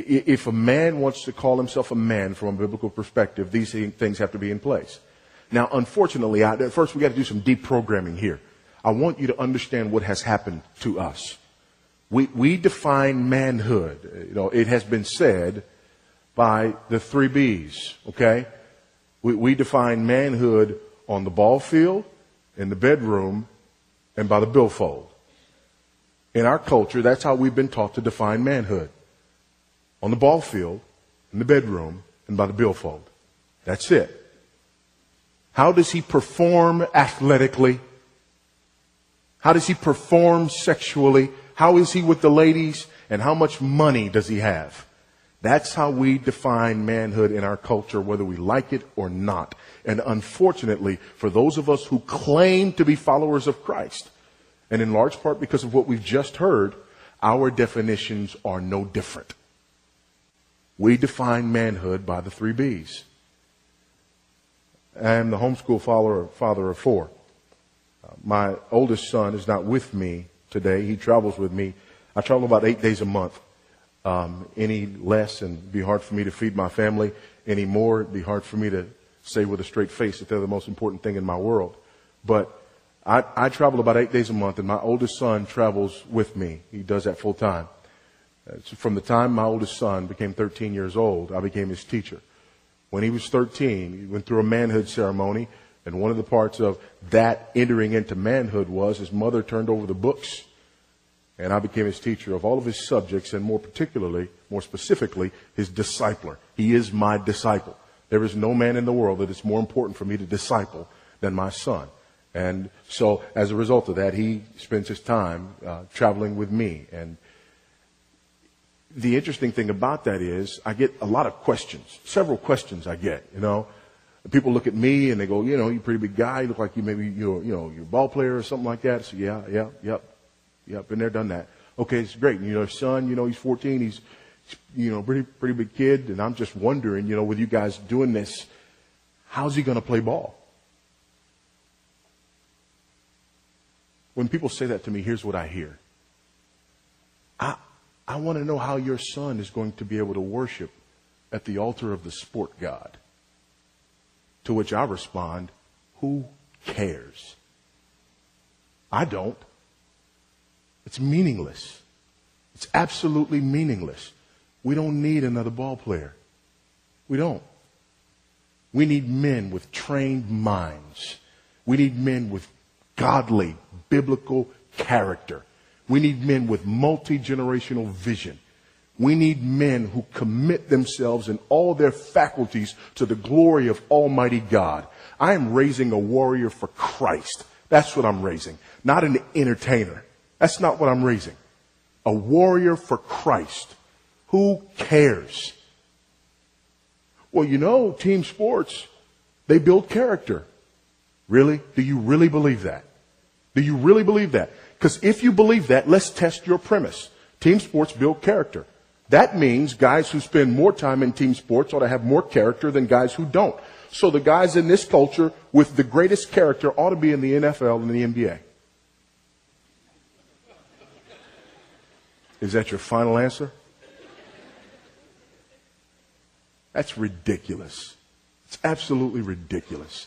If a man wants to call himself a man from a biblical perspective, these things have to be in place. Now, unfortunately, first we got to do some deprogramming here. I want you to understand what has happened to us. We define manhood. It has been said by the 3 B's, okay? We define manhood on the ball field, in the bedroom, and by the billfold. In our culture, that's how we've been taught to define manhood. On the ball field, in the bedroom, and by the billfold. That's it. How does he perform athletically? How does he perform sexually? How is he with the ladies? And how much money does he have? That's how we define manhood in our culture, whether we like it or not. And unfortunately, for those of us who claim to be followers of Christ, and in large part because of what we've just heard, our definitions are no different. We define manhood by the 3 B's. I'm the homeschool father of 4. My oldest son is not with me today. He travels with me. I travel about 8 days a month. Any less, and it'd be hard for me to feed my family. Any more, it'd be hard for me to say with a straight face that they're the most important thing in my world. But I travel about 8 days a month, and my oldest son travels with me. He does that full time. From the time my oldest son became 13 years old, I became his teacher. When he was 13, he went through a manhood ceremony, and one of the parts of that entering into manhood was his mother turned over the books, and I became his teacher of all of his subjects, and more specifically, his discipler. He is my disciple. There is no man in the world that is more important for me to disciple than my son. And so as a result of that, he spends his time traveling with me. And the interesting thing about that is I get a lot of questions, several questions I get, People look at me and they go, you're a pretty big guy. You look like you're a ball player or something like that. So yeah, been there, done that. Okay, it's great. And his son, he's 14. He's, pretty big kid. And I'm just wondering, with you guys doing this, how's he going to play ball? When people say that to me, here's what I hear. I want to know how your son is going to be able to worship at the altar of the sport god. To which I respond, who cares? I don't. It's meaningless. It's absolutely meaningless. We don't need another ball player. We don't. We need men with trained minds. We need men with godly, biblical character. We need men with multi-generational vision. We need men who commit themselves in all their faculties to the glory of Almighty God. I am raising a warrior for Christ. That's what I'm raising. Not an entertainer. That's not what I'm raising. A warrior for Christ. Who cares? Well, team sports, they build character. Really? Do you really believe that? Do you really believe that? Because if you believe that, let's test your premise. Team sports build character. That means guys who spend more time in team sports ought to have more character than guys who don't. So the guys in this culture with the greatest character ought to be in the NFL and the NBA. Is that your final answer? That's ridiculous. It's absolutely ridiculous.